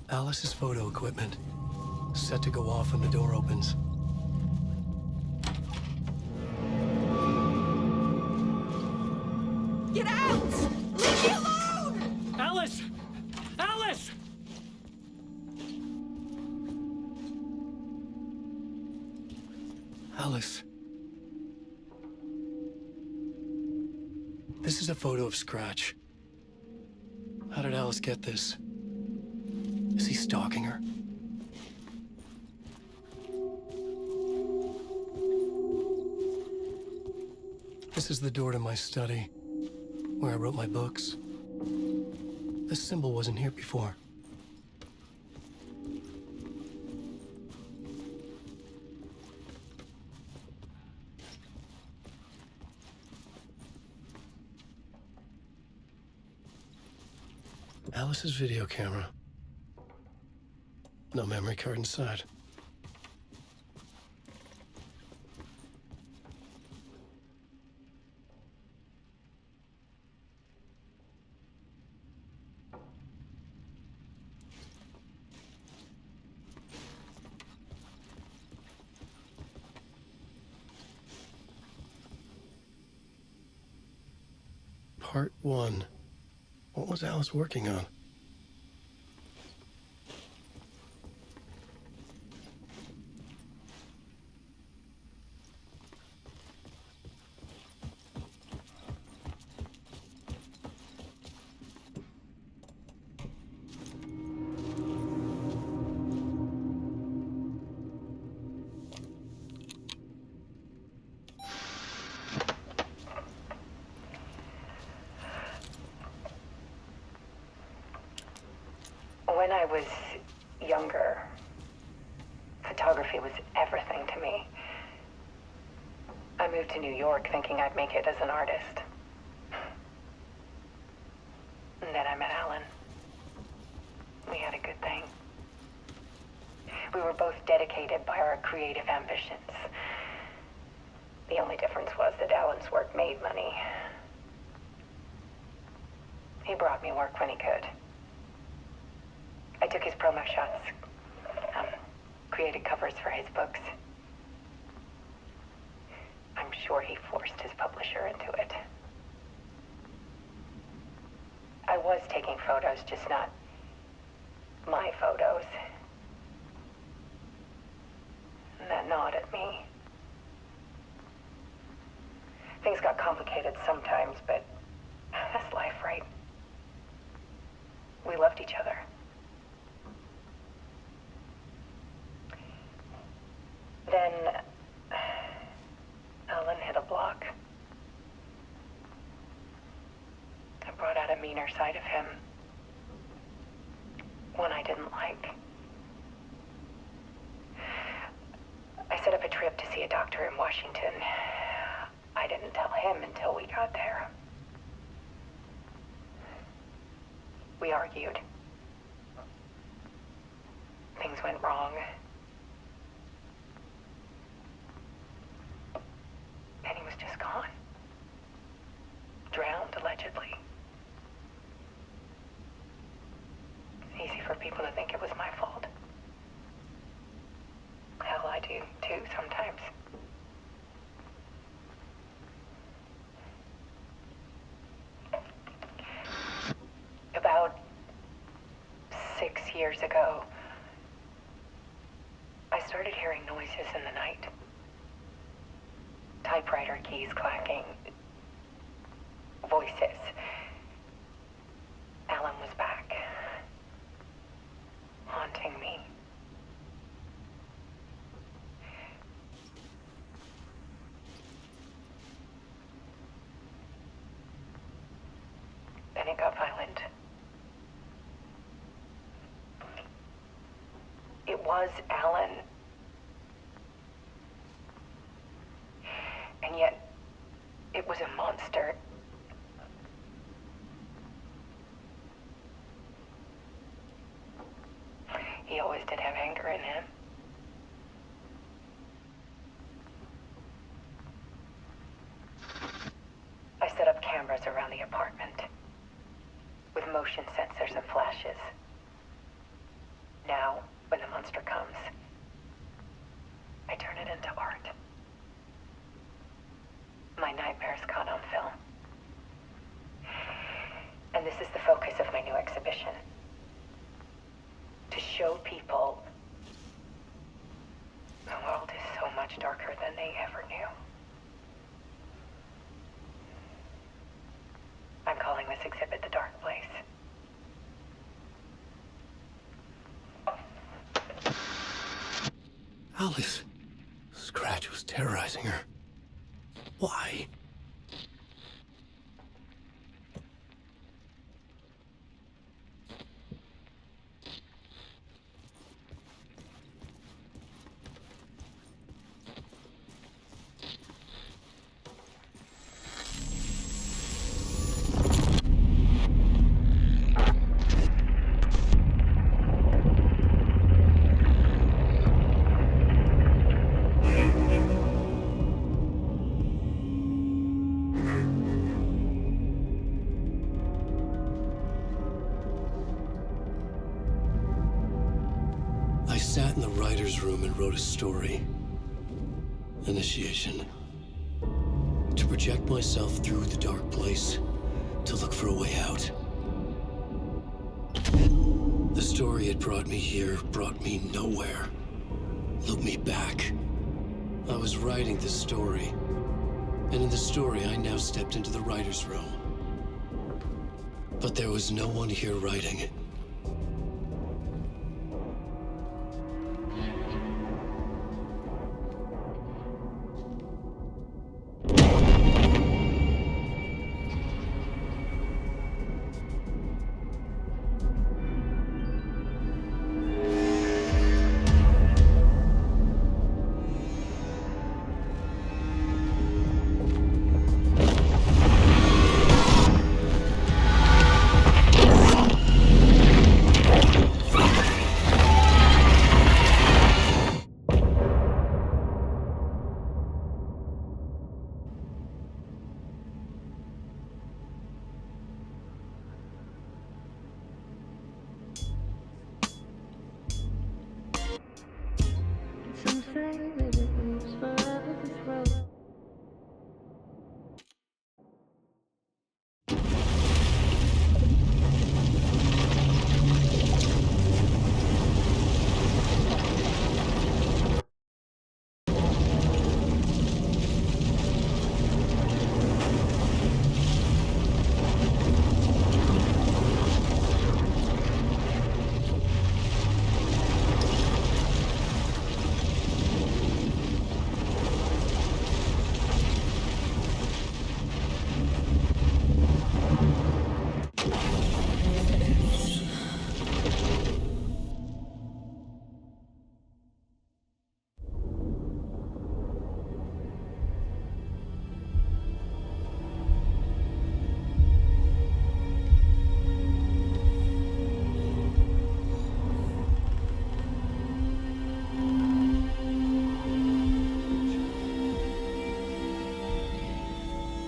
Alice's photo equipment, set to go off when the door opens. Get out! Leave me alone! Alice! Alice! Alice. This is a photo of Scratch. How did Alice get this? Is he stalking her? This is the door to my study, where I wrote my books. This symbol wasn't here before. Alice's video camera. No memory card inside. Part 1. What was Alice working on? When I was younger, photography was everything to me. I moved to New York thinking I'd make it as an artist. And then I met Alan. We had a good thing. We were both dedicated by our creative ambitions. The only difference was that Alan's work made money. He brought me work when he could. I took his promo shots, created covers for his books. I'm sure he forced his publisher into it. I was taking photos, just not my photos. And that gnawed at me. Things got complicated sometimes, but that's life, right? We loved each other. Then Alan hit a block. I brought out a meaner side of him. One I didn't like. I set up a trip to see a doctor in Washington. I didn't tell him until we got there. We argued. Things went wrong. And he was just gone. Drowned, allegedly. It's easy for people to think it was my fault. Hell, I do too sometimes. About 6 years ago, I started hearing noises in the night. Typewriter keys clacking. Voices. Alan was back. Haunting me. Then it got violent. It was Alan. And yet, it was a monster. He always did have anger in him. I set up cameras around the apartment with motion sensors and flashes. Now, when the monster comes, I turn it into art. My nightmares caught on film. And this is the focus of my new exhibition. To show people the world is so much darker than they ever knew. I'm calling this exhibit The Dark Place. Alice. Scratch was terrorizing her. Why? I sat in the writer's room and wrote a story. Initiation. To project myself through the dark place, to look for a way out. The story had brought me here, brought me nowhere. Looked me back. I was writing the story. And in the story, I now stepped into the writer's room. But there was no one here writing it.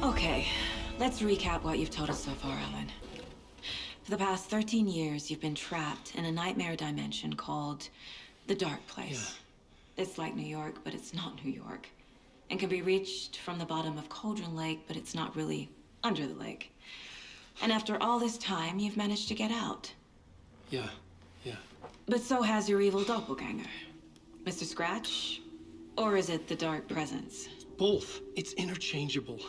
Okay, let's recap what you've told us so far, Alan. For the past 13 years, you've been trapped in a nightmare dimension called the Dark Place. Yeah. It's like New York, but it's not New York. And can be reached from the bottom of Cauldron Lake, but it's not really under the lake. And after all this time, you've managed to get out. Yeah. But so has your evil doppelganger. Mr. Scratch? Or is it the Dark Presence? Both. It's interchangeable.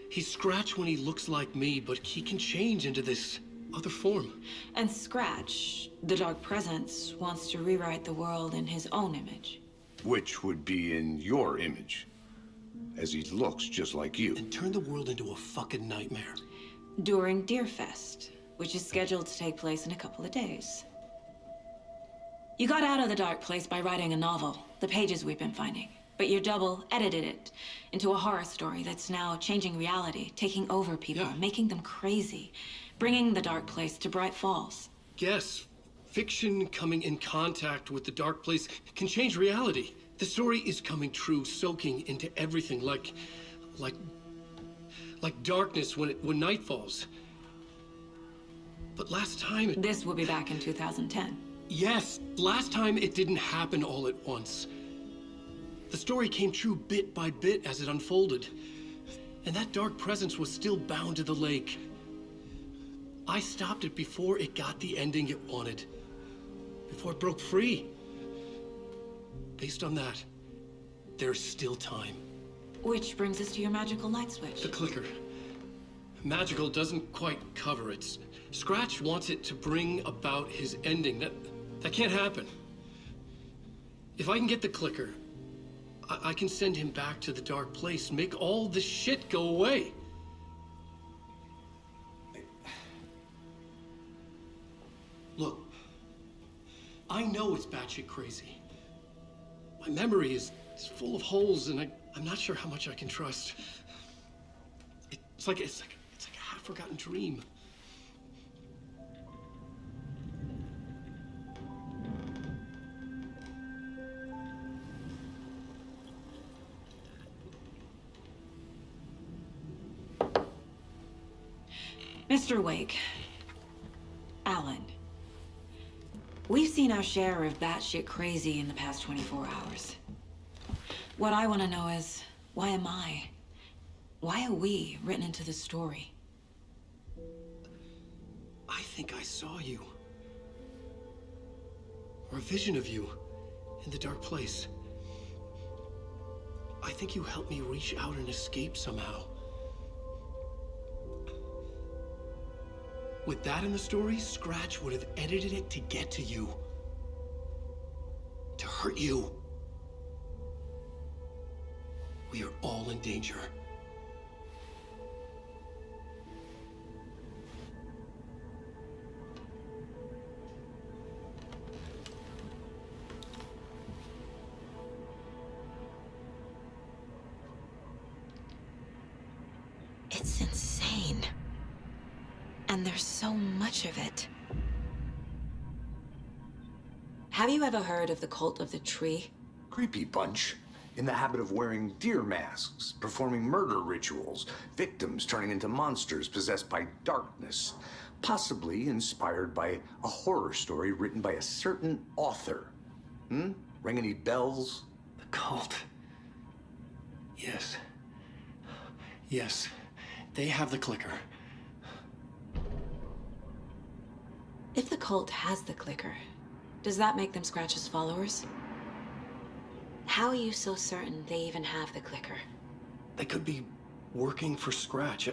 He's Scratch when he looks like me, but he can change into this other form. And Scratch, the Dark Presence, wants to rewrite the world in his own image. Which would be in your image, as he looks just like you. And turn the world into a fucking nightmare. During Deerfest, which is scheduled to take place in a couple of days. You got out of the Dark Place by writing a novel, the pages we've been finding. But your double edited it into a horror story that's now changing reality, taking over people, making them crazy, bringing the Dark Place to Bright Falls. Yes, fiction coming in contact with the Dark Place can change reality. The story is coming true, soaking into everything like darkness when night falls. But last time This will be back in 2010. Yes, last time it didn't happen all at once. The story came true bit by bit as it unfolded. And that dark presence was still bound to the lake. I stopped it before it got the ending it wanted. Before it broke free. Based on that, there's still time. Which brings us to your magical light switch. The clicker. Magical doesn't quite cover it. Scratch wants it to bring about his ending. That can't happen. If I can get the clicker, I can send him back to the dark place, make all this shit go away. Look, I know it's batshit crazy. My memory is full of holes, and I'm not sure how much I can trust. It's like a half-forgotten dream. Mr. Wake, Alan, we've seen our share of batshit crazy in the past 24 hours. What I want to know is, why am I? Why are we written into the story? I think I saw you. Or a vision of you in the dark place. I think you helped me reach out and escape somehow. With that in the story, Scratch would have edited it to get to you. To hurt you. We are all in danger. It's insane. And there's so much of it. Have you ever heard of the cult of the tree? Creepy bunch. In the habit of wearing deer masks, performing murder rituals, victims turning into monsters possessed by darkness, possibly inspired by a horror story written by a certain author. Ring any bells? The cult. Yes. Yes. They have the clicker. If the cult has the clicker, does that make them Scratch's followers? How are you so certain they even have the clicker? They could be working for Scratch.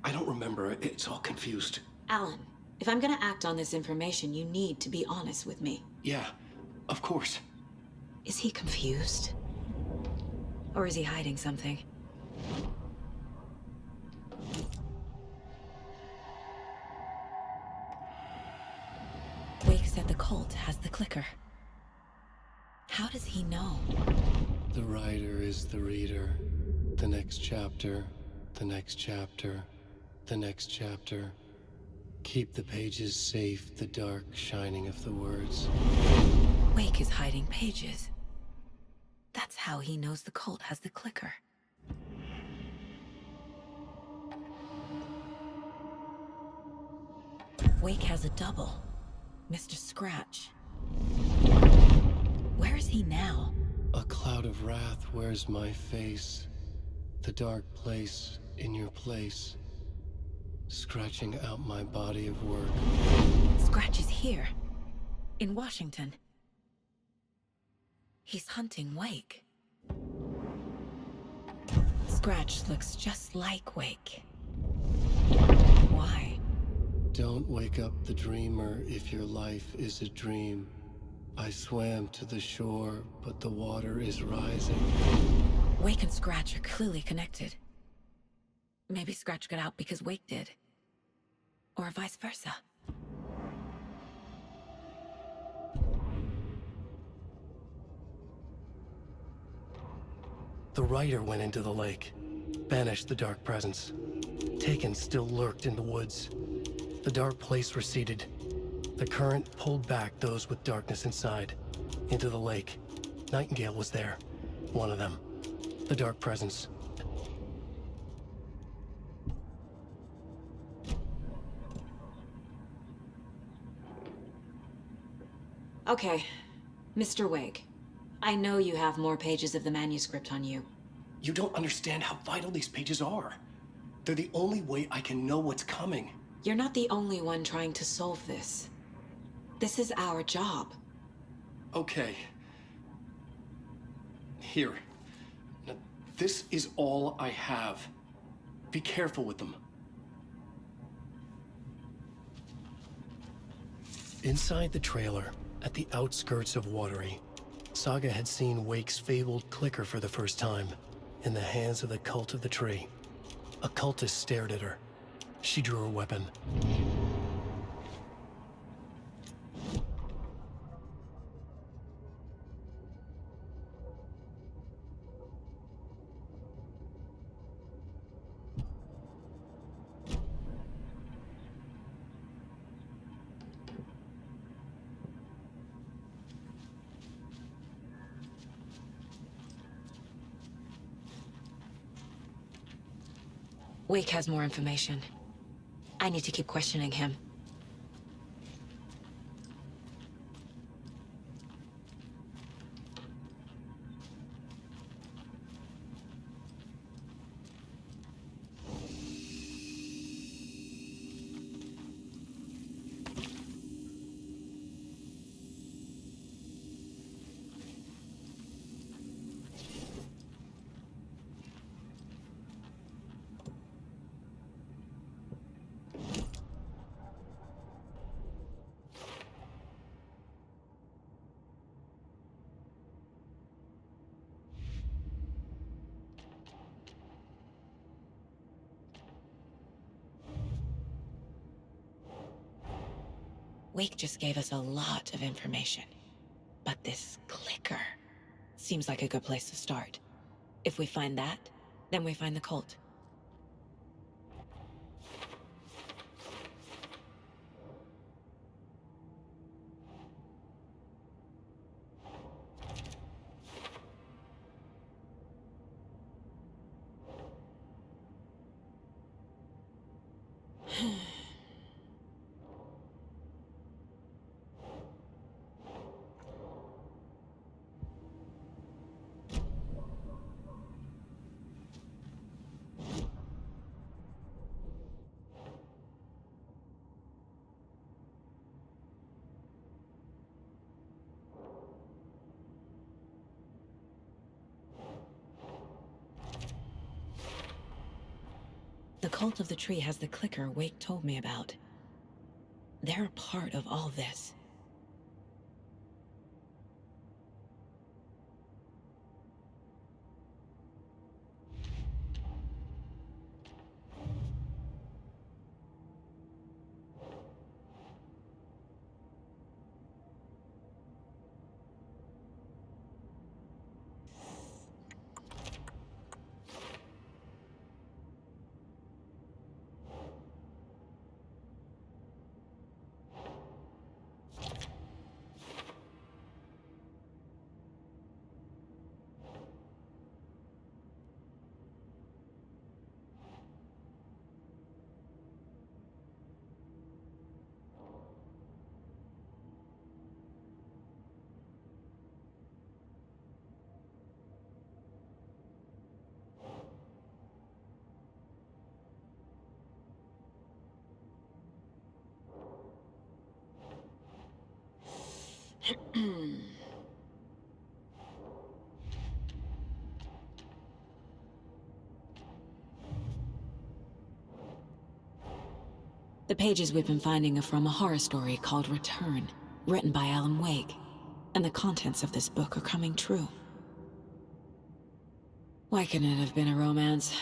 I don't remember. It's all confused. Alan, if I'm gonna act on this information, you need to be honest with me. Yeah, of course. Is he confused? Or is he hiding something? Wake said the cult has the clicker. How does he know? The writer is the reader. The next chapter, the next chapter, the next chapter. Keep the pages safe, the dark shining of the words. Wake is hiding pages. That's how he knows the cult has the clicker. Wake has a double. Mr. Scratch. Where is he now? A cloud of wrath wears my face. The dark place in your place. Scratching out my body of work. Scratch is here. In Washington. He's hunting Wake. Scratch looks just like Wake. Why? Don't wake up the dreamer if your life is a dream. I swam to the shore, but the water is rising. Wake and Scratch are clearly connected. Maybe Scratch got out because Wake did. Or vice versa. The writer went into the lake, banished the dark presence. Taken still lurked in the woods. The dark place receded. The current pulled back those with darkness inside, into the lake. Nightingale was there, one of them. The dark presence. Okay, Mr. Wake. I know you have more pages of the manuscript on you. You don't understand how vital these pages are. They're the only way I can know what's coming. You're not the only one trying to solve this. This is our job. Okay. Here. Now, this is all I have. Be careful with them. Inside the trailer, at the outskirts of Watery, Saga had seen Wake's fabled clicker for the first time, in the hands of the Cult of the Tree. A cultist stared at her. She drew her weapon. Wake has more information. I need to keep questioning him. Wake just gave us a lot of information. But this clicker seems like a good place to start. If we find that, then we find the cult. The Cult of the Tree has the clicker Wake told me about. They're a part of all this. The pages we've been finding are from a horror story called Return, written by Alan Wake, and the contents of this book are coming true. Why couldn't it have been a romance?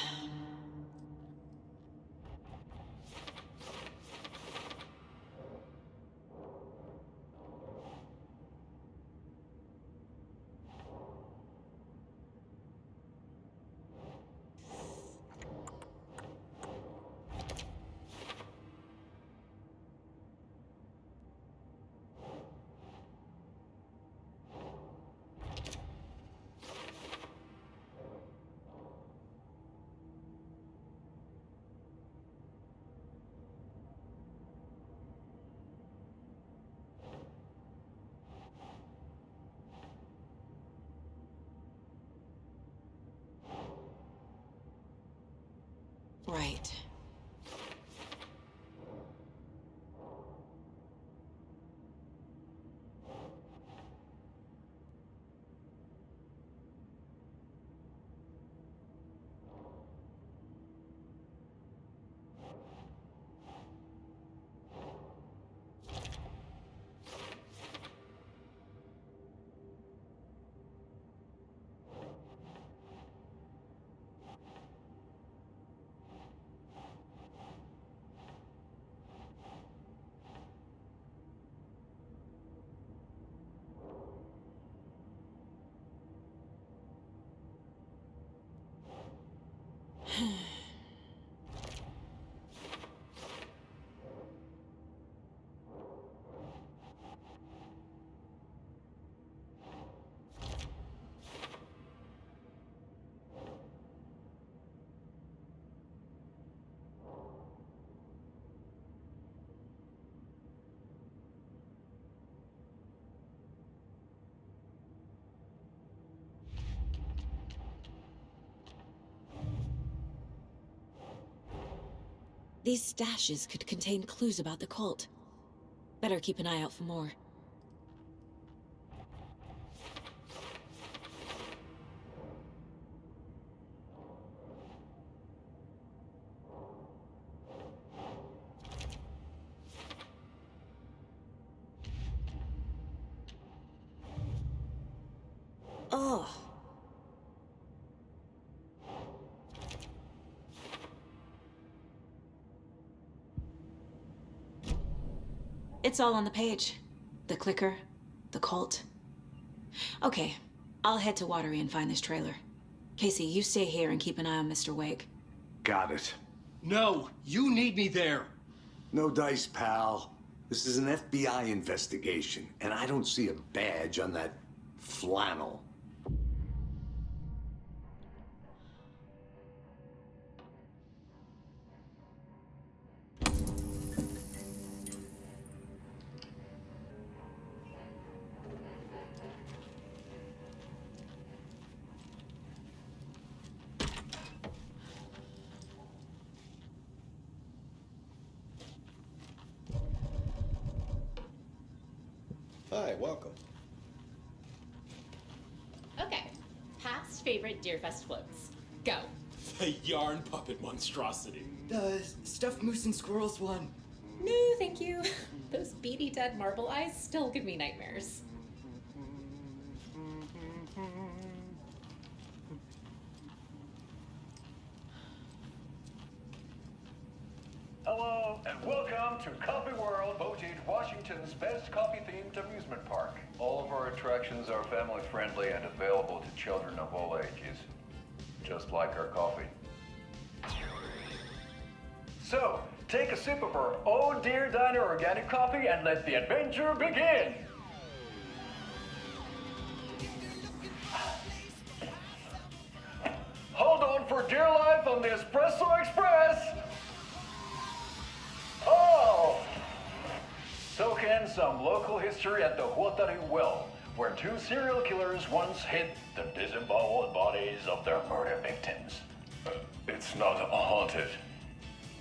right. These stashes could contain clues about the cult. Better keep an eye out for more. Oh. It's all on the page. The clicker, the cult. Okay, I'll head to Watery and find this trailer. Casey, you stay here and keep an eye on Mr. Wake. Got it. No, you need me there. No dice, pal. This is an FBI investigation, and I don't see a badge on that flannel. Hi, welcome. Okay, past favorite Deerfest floats. Go. The yarn puppet monstrosity. The stuffed moose and squirrels one. No, thank you. Those beady dead marble eyes still give me nightmares. Hello, and welcome to Coffee World, voted Washington's best coffee-themed amusement park. All of our attractions are family-friendly and available to children of all ages, just like our coffee. So, take a sip of our Oh Dear Diner organic coffee and let the adventure begin! Hold on for dear life on the Espresso Express! Oh! Soak in some local history at the Huatari Well, where two serial killers once hid the disemboweled bodies of their murder victims. It's not haunted.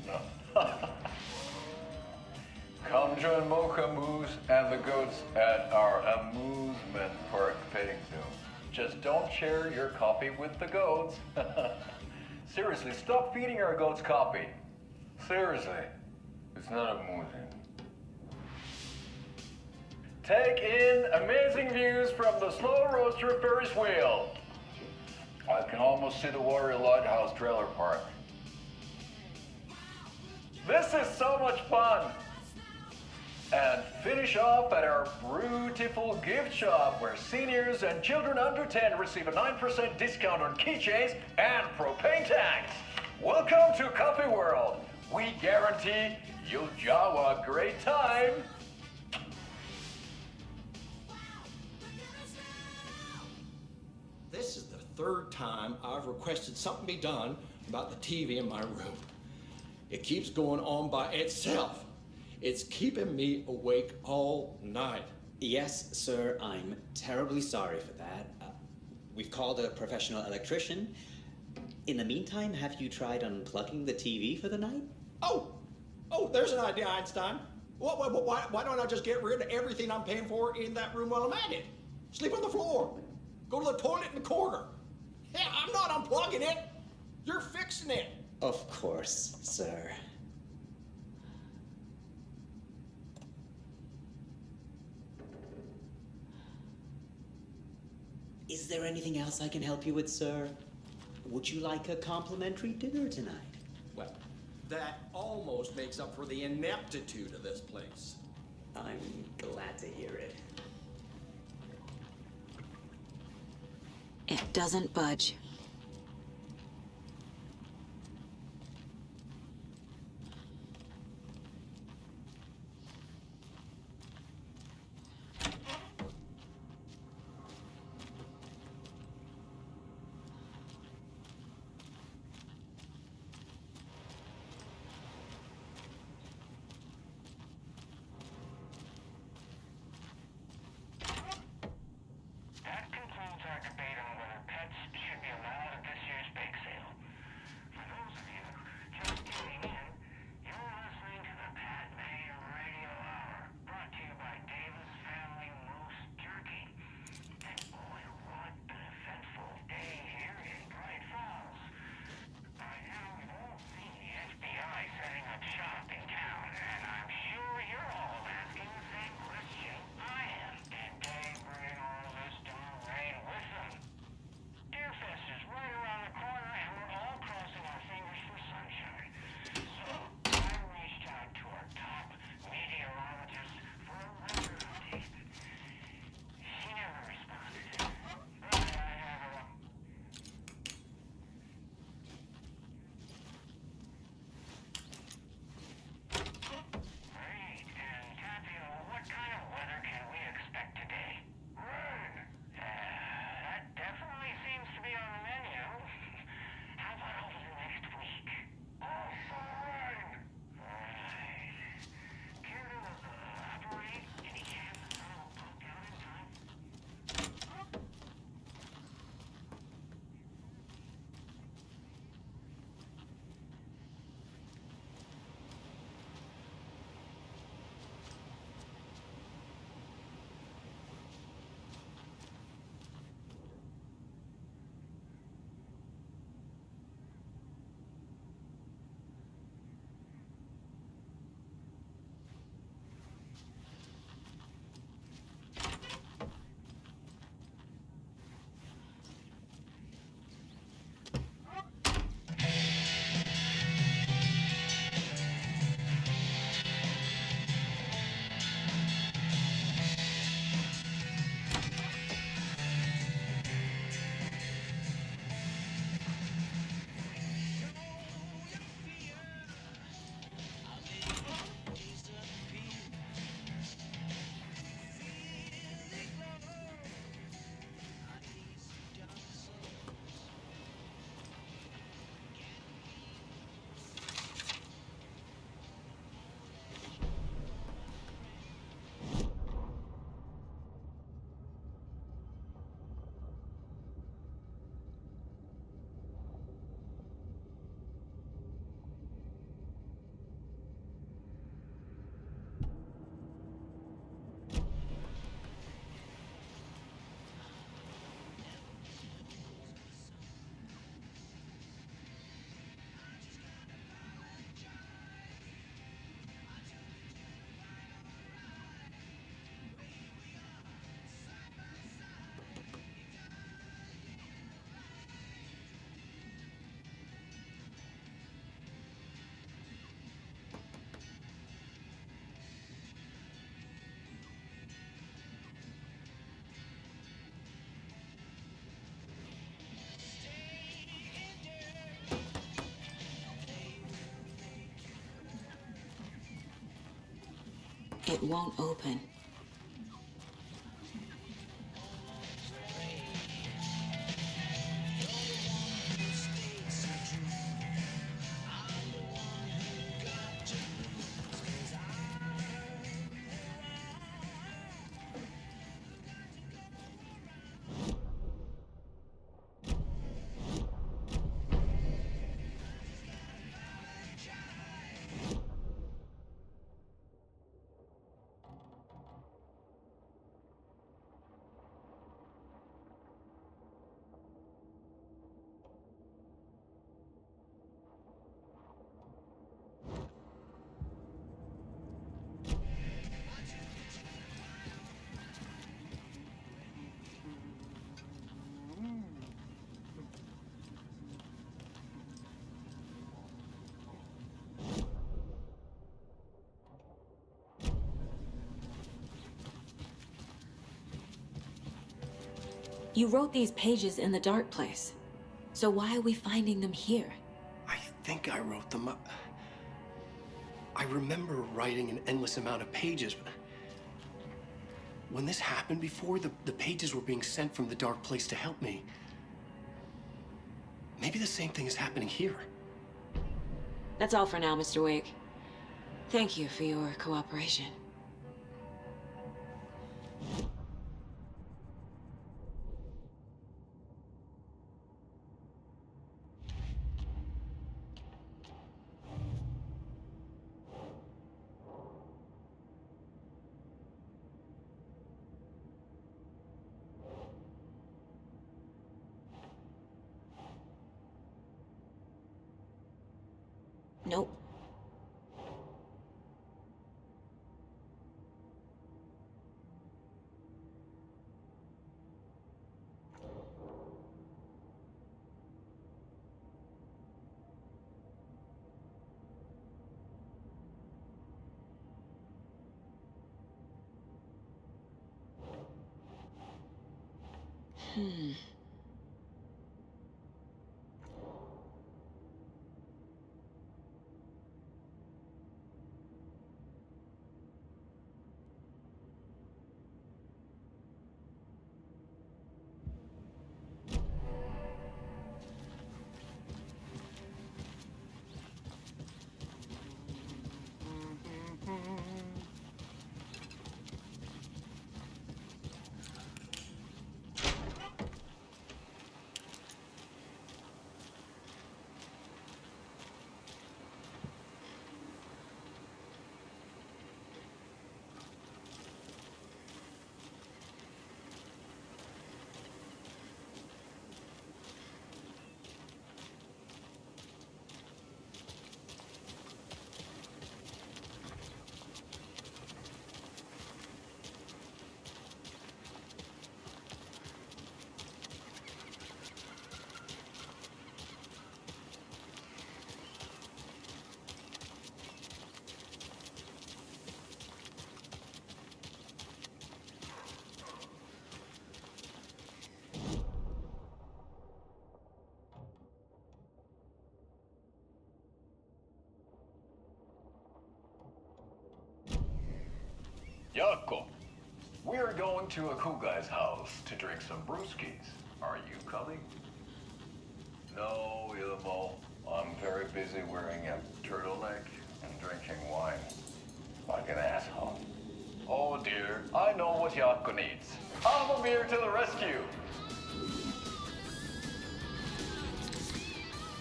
No. Come join Mocha Moose and the goats at our amusement park petting zoo. Just don't share your coffee with the goats. Seriously, stop feeding our goats coffee. Seriously. It's not amusing. Take in amazing views from the slow roaster Ferris wheel. I can almost see the Warrior Lighthouse trailer park. This is so much fun. And finish off at our beautiful gift shop where seniors and children under 10 receive a 9% discount on keychains and propane tanks. Welcome to Coffee World. We guarantee you'll jaw a great time. This is the third time I've requested something be done about the TV in my room. It keeps going on by itself. It's keeping me awake all night. Yes, sir, I'm terribly sorry for that. We've called a professional electrician. In the meantime, have you tried unplugging the TV for the night? Oh, there's an idea, Einstein. Why don't I just get rid of everything I'm paying for in that room while I'm at it? Sleep on the floor. Go to the toilet in the corner. Hey, I'm not unplugging it. You're fixing it. Of course, sir. Is there anything else I can help you with, sir? Would you like a complimentary dinner tonight? Well, that almost makes up for the ineptitude of this place. I'm glad to hear it. It doesn't budge. It won't open. You wrote these pages in the dark place. So why are we finding them here? I think I wrote them up. I remember writing an endless amount of pages, but when this happened before, the pages were being sent from the dark place to help me. Maybe the same thing is happening here. That's all for now, Mr. Wake. Thank you for your cooperation. Nope. Jaakko, we're going to a cool guy's house to drink some brewskis. Are you coming? No, Ilmo. I'm very busy wearing a turtleneck and drinking wine. Like an asshole. Oh dear, I know what Jaakko needs. I'm a beer to the rescue.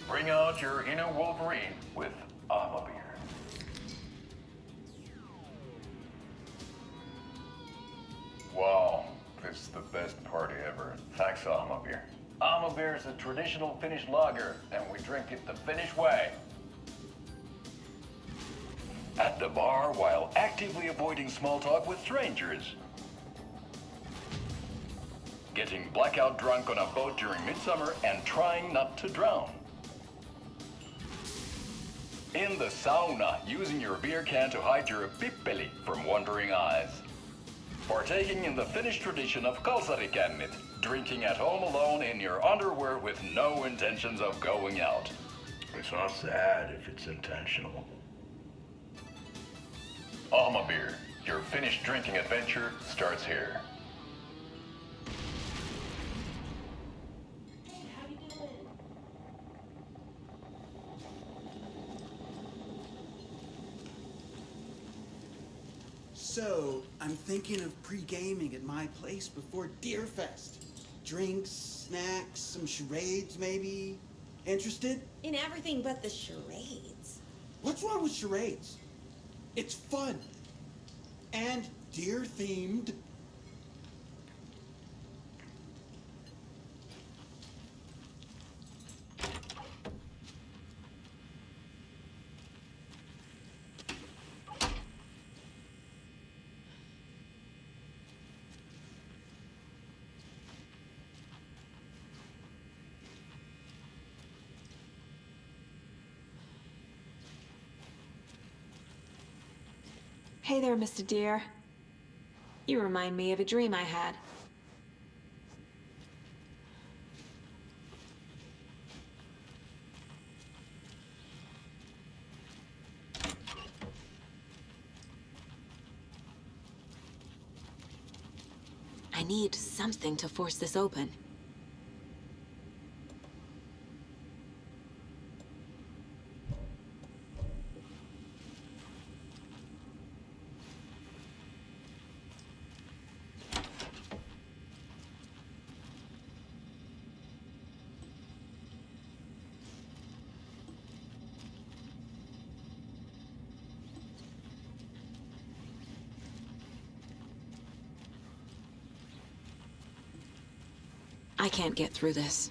Bring out your inner Wolverine with Beer. Wow, this is the best party ever. Thanks, Beer. Beer is a traditional Finnish lager, and we drink it the Finnish way. At the bar while actively avoiding small talk with strangers. Getting blackout drunk on a boat during midsummer and trying not to drown. In the sauna, using your beer can to hide your pippeli from wandering eyes. Partaking in the Finnish tradition of kalsarikännit, drinking at home alone in your underwear with no intentions of going out. It's not sad if it's intentional. Beer, your Finnish drinking adventure starts here. So, I'm thinking of pre-gaming at my place before Deerfest. Drinks, snacks, some charades maybe. Interested? In everything but the charades. What's wrong with charades? It's fun. And deer-themed. Hey there, Mr. Deer. You remind me of a dream I had. need something to force this open. I can't get through this.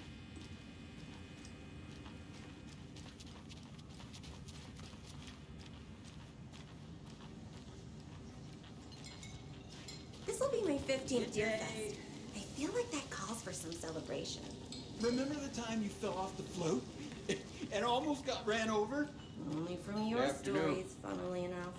This'll be my 15th Deer Fest. I feel like that calls for some celebration. Remember the time you fell off the float and almost got ran over? Only from your stories, funnily enough.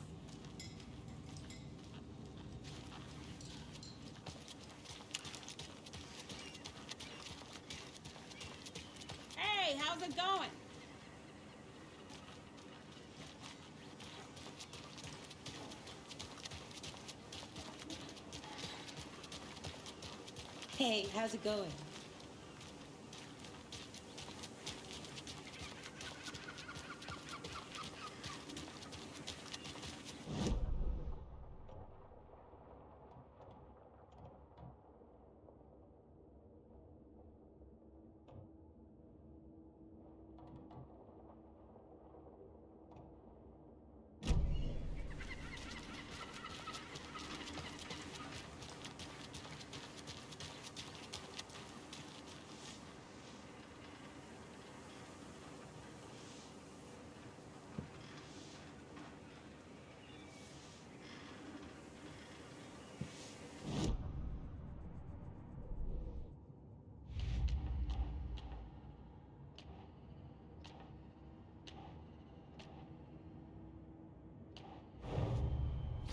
Hey, how's it going? Hey, how's it going?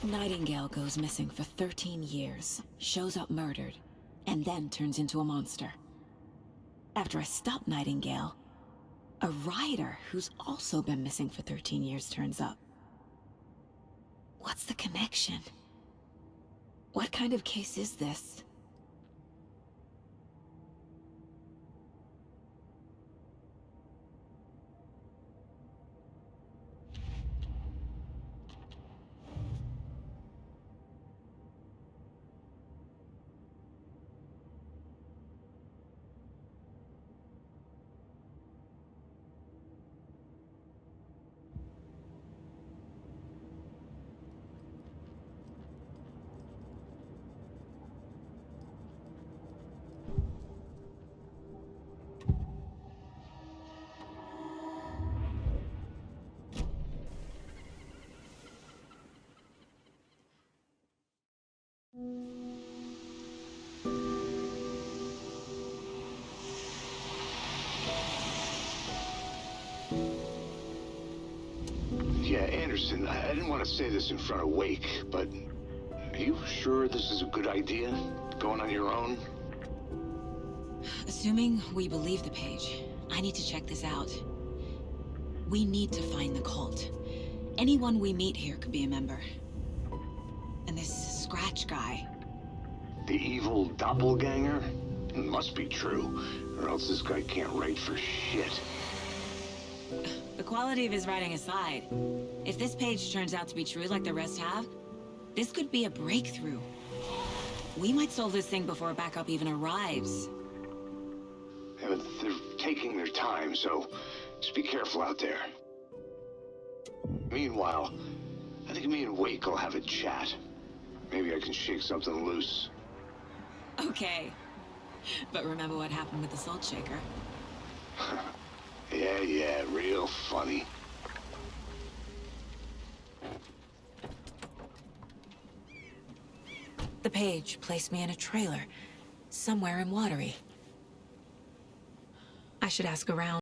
Nightingale goes missing for 13 years, shows up murdered, and then turns into a monster. After I stop Nightingale, a rider who's also been missing for 13 years turns up. What's the connection? What kind of case is this? Yeah, Anderson, I didn't want to say this in front of Wake, but are you sure this is a good idea? Going on your own? Assuming we believe the page, I need to check this out. We need to find the cult. Anyone we meet here could be a member. And this Scratch guy. The evil doppelganger? It must be true, or else this guy can't write for shit. The quality of his writing aside, if this page turns out to be true like the rest have, this could be a breakthrough. We might solve this thing before backup even arrives. Yeah, but they're taking their time, so just be careful out there. Meanwhile, I think me and Wake will have a chat. Maybe I can shake something loose. Okay. But remember what happened with the salt shaker? Yeah, real funny. The page placed me in a trailer, somewhere in Watery. I should ask around.